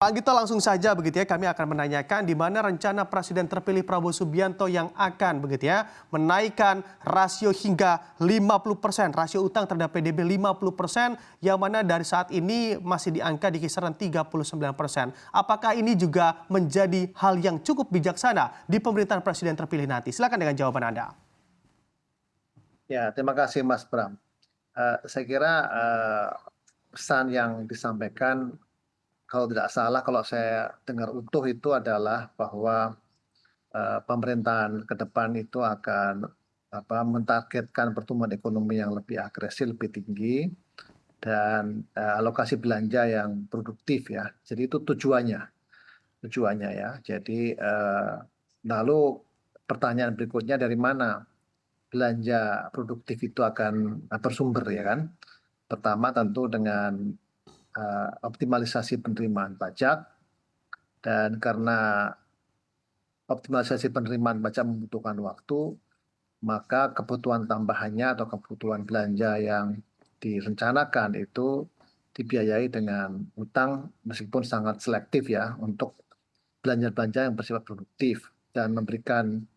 Pak Gito, langsung saja begitu ya, kami akan menanyakan di mana rencana Presiden terpilih Prabowo Subianto yang akan begitu ya menaikkan rasio hingga 50%, rasio utang terhadap PDB 50%, yang mana dari saat ini masih di angka di kisaran 39%. Apakah ini juga menjadi hal yang cukup bijaksana di pemerintahan Presiden terpilih nanti? Silakan dengan jawaban Anda. Ya, terima kasih Mas Bram. Saya kira pesan yang disampaikan, kalau tidak salah, kalau saya dengar utuh itu adalah bahwa pemerintahan ke depan itu akan mentargetkan pertumbuhan ekonomi yang lebih agresif, lebih tinggi, dan alokasi belanja yang produktif ya. Jadi itu tujuannya ya. Jadi lalu pertanyaan berikutnya, dari mana belanja produktif itu akan bersumber ya kan? Pertama tentu dengan optimalisasi penerimaan pajak, dan karena optimalisasi penerimaan pajak membutuhkan waktu, maka kebutuhan tambahannya atau kebutuhan belanja yang direncanakan itu dibiayai dengan utang, meskipun sangat selektif ya, untuk belanja-belanja yang bersifat produktif dan memberikan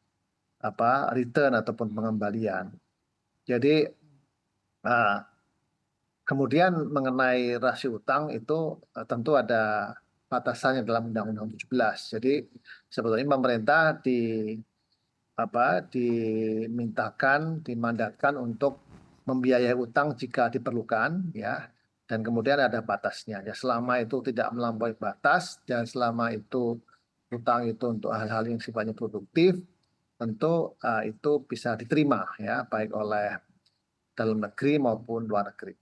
return ataupun pengembalian. Jadi kemudian mengenai rasio utang itu tentu ada batasannya dalam Undang-Undang 17. Jadi sebetulnya pemerintah dimandatkan untuk membiayai utang jika diperlukan ya, dan kemudian ada batasnya ya, selama itu tidak melampaui batas dan selama itu utang itu untuk hal-hal yang sifatnya produktif, tentu itu bisa diterima ya, baik oleh dalam negeri maupun luar negeri.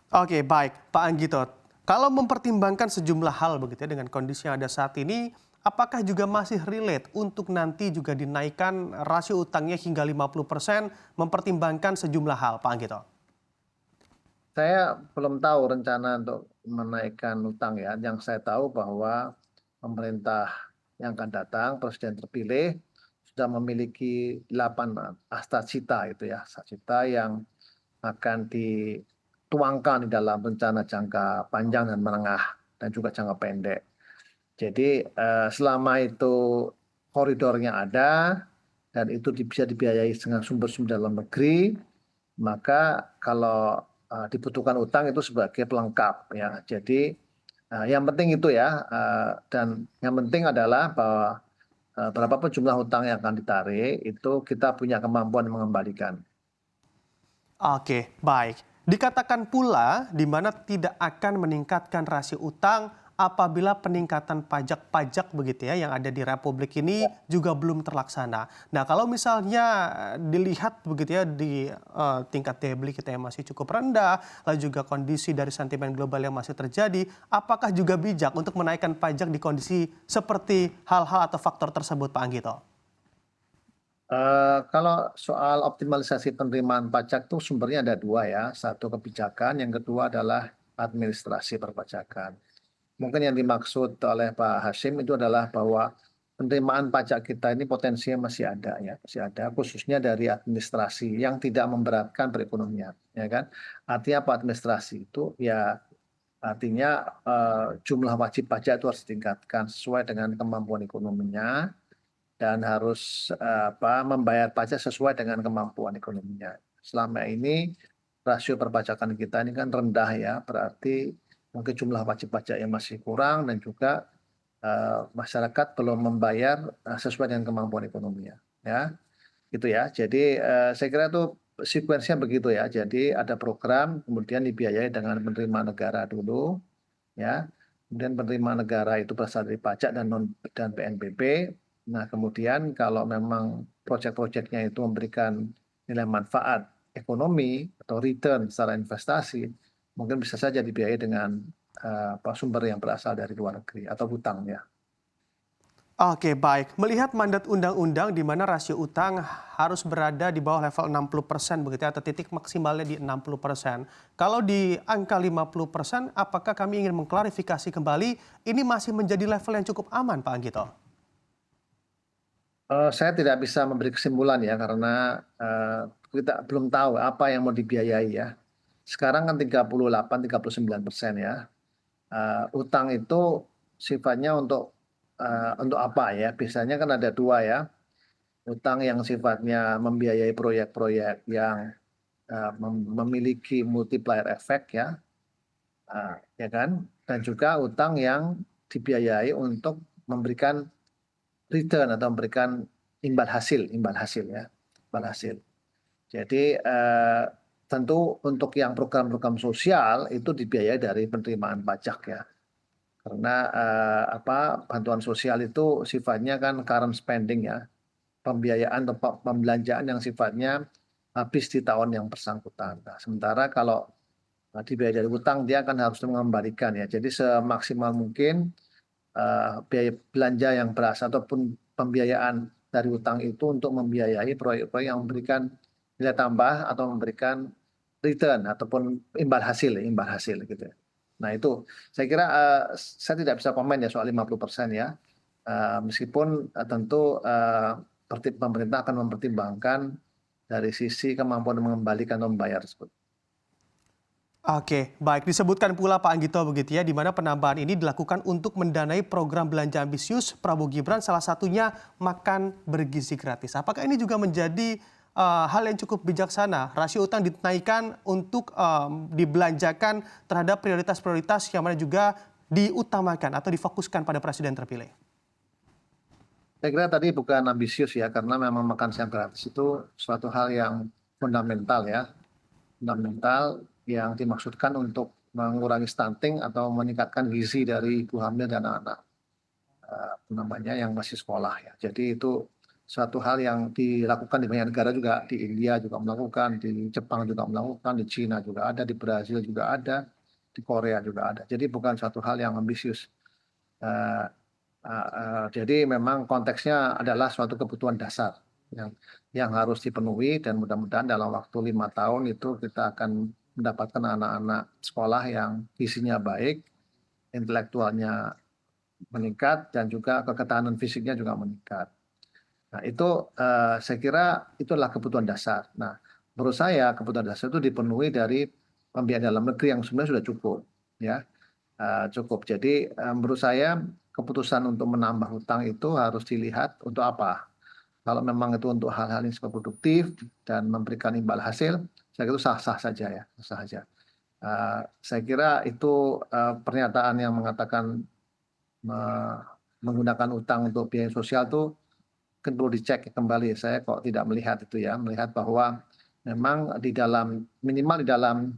Oke, baik, Pak Anggito. Kalau mempertimbangkan sejumlah hal begitu ya dengan kondisi yang ada saat ini, apakah juga masih relate untuk nanti juga dinaikkan rasio utangnya hingga 50%, mempertimbangkan sejumlah hal, Pak Anggito? Saya belum tahu rencana untuk menaikkan utang ya. Yang saya tahu bahwa pemerintah yang akan datang, presiden terpilih, sudah memiliki 8 astacita itu ya, astacita yang akan dituangkan di dalam rencana jangka panjang dan menengah dan juga jangka pendek. Jadi selama itu koridornya ada dan itu bisa dibiayai dengan sumber-sumber dalam negeri, maka kalau dibutuhkan utang itu sebagai pelengkap ya. Jadi yang penting itu ya, dan yang penting adalah bahwa berapapun jumlah utang yang akan ditarik itu kita punya kemampuan mengembalikan. Oke, baik. Dikatakan pula di mana tidak akan meningkatkan rasio utang apabila peningkatan pajak-pajak begitu ya yang ada di Republik ini juga belum terlaksana. Nah, kalau misalnya dilihat begitu ya di tingkat daya beli kita yang masih cukup rendah, lalu juga kondisi dari sentimen global yang masih terjadi, apakah juga bijak untuk menaikkan pajak di kondisi seperti hal-hal atau faktor tersebut, Pak Anggito? Kalau soal optimalisasi penerimaan pajak itu sumbernya ada dua ya, satu kebijakan, yang kedua adalah administrasi perpajakan. Mungkin yang dimaksud oleh Pak Hasyim itu adalah bahwa penerimaan pajak kita ini potensinya masih ada ya, masih ada, khususnya dari administrasi yang tidak memberatkan perekonomian, ya kan. Artinya apa administrasi itu? Ya artinya jumlah wajib pajak itu harus ditingkatkan sesuai dengan kemampuan ekonominya, dan harus membayar pajak sesuai dengan kemampuan ekonominya. Selama ini rasio perpajakan kita ini kan rendah ya, berarti mungkin jumlah wajib pajak yang masih kurang, dan juga masyarakat belum membayar sesuai dengan kemampuan ekonominya ya, gitu ya. Jadi saya kira itu sekuensinya begitu ya. Jadi ada program, kemudian dibiayai dengan penerimaan negara dulu ya. Kemudian penerimaan negara itu berasal dari pajak dan PNBP. Nah, kemudian kalau memang proyek-proyeknya itu memberikan nilai manfaat ekonomi atau return secara investasi, mungkin bisa saja dibiayai dengan sumber yang berasal dari luar negeri atau hutang ya. Oke, baik. Melihat mandat undang-undang di mana rasio utang harus berada di bawah level 60% begitu ya, atau titik maksimalnya di 60%. Kalau di angka 50%, apakah kami ingin mengklarifikasi kembali ini masih menjadi level yang cukup aman, Pak Anggito? Saya tidak bisa memberi kesimpulan ya, karena kita belum tahu apa yang mau dibiayai ya. Sekarang kan 38, 39% ya. Utang itu sifatnya untuk apa ya? Biasanya kan ada dua ya. Utang yang sifatnya membiayai proyek-proyek yang memiliki multiplier effect ya, ya kan? Dan juga utang yang dibiayai untuk memberikan return atau memberikan imbal hasil ya, imbal hasil. Jadi tentu untuk yang program-program sosial itu dibiayai dari penerimaan pajak ya. Karena bantuan sosial itu sifatnya kan current spending ya, pembiayaan atau pembelanjaan yang sifatnya habis di tahun yang bersangkutan. Nah, sementara kalau dibiayai dari utang dia akan harus mengembalikan ya. Jadi semaksimal mungkin biaya belanja yang berasal ataupun pembiayaan dari utang itu untuk membiayai proyek-proyek yang memberikan nilai tambah atau memberikan return ataupun imbal hasil gitu ya. Nah itu saya kira saya tidak bisa komen ya soal 50% ya. Meskipun tentu pemerintah akan mempertimbangkan dari sisi kemampuan mengembalikan atau membayar tersebut. Oke, baik. Disebutkan pula Pak Anggito begitu ya, di mana penambahan ini dilakukan untuk mendanai program belanja ambisius Prabowo Gibran, salah satunya makan bergizi gratis. Apakah ini juga menjadi hal yang cukup bijaksana? Rasio utang dinaikkan untuk dibelanjakan terhadap prioritas-prioritas yang mana juga diutamakan atau difokuskan pada presiden terpilih. Saya kira tadi bukan ambisius ya, karena memang makan siang gratis itu suatu hal yang fundamental ya, fundamental yang dimaksudkan untuk mengurangi stunting atau meningkatkan gizi dari ibu hamil dan anak namanya yang masih sekolah ya. Jadi itu suatu hal yang dilakukan di banyak negara juga, di India juga melakukan, di Jepang juga melakukan, di Cina juga ada, di Brasil juga ada, di Korea juga ada. Jadi bukan suatu hal yang ambisius. Eh, jadi memang konteksnya adalah suatu kebutuhan dasar yang harus dipenuhi dan mudah-mudahan dalam waktu 5 tahun itu kita akan mendapatkan anak-anak sekolah yang gizinya baik, intelektualnya meningkat dan juga ketahanan fisiknya juga meningkat. Nah itu saya kira itu adalah kebutuhan dasar. Nah menurut saya kebutuhan dasar itu dipenuhi dari pembiayaan dalam negeri yang sebenarnya sudah cukup ya. Cukup. Jadi menurut saya keputusan untuk menambah hutang itu harus dilihat untuk apa. Kalau memang itu untuk hal-hal yang sifatnya produktif dan memberikan imbal hasil, saya kira itu sah-sah saja ya, sah saja. Saya kira itu pernyataan yang mengatakan menggunakan utang untuk biaya sosial itu kan perlu dicek kembali. Saya kok tidak melihat itu ya, melihat bahwa memang di dalam minimal di dalam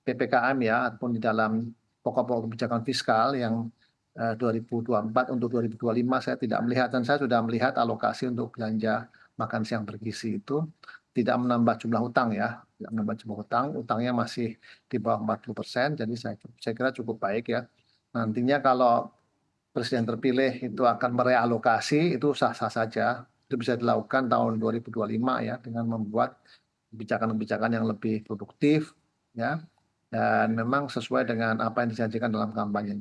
PPKM ya ataupun di dalam pokok-pokok kebijakan fiskal yang 2024 untuk 2025 saya tidak melihat dan saya sudah melihat alokasi untuk belanja makan siang bergizi itu tidak menambah jumlah utang ya, tidak menambah jumlah utang, utangnya masih di bawah 40%, jadi saya kira cukup baik ya. Nantinya kalau presiden terpilih itu akan merealokasi itu sah-sah saja, itu bisa dilakukan tahun 2025 ya dengan membuat kebijakan-kebijakan yang lebih produktif ya dan memang sesuai dengan apa yang dijanjikan dalam kampanye.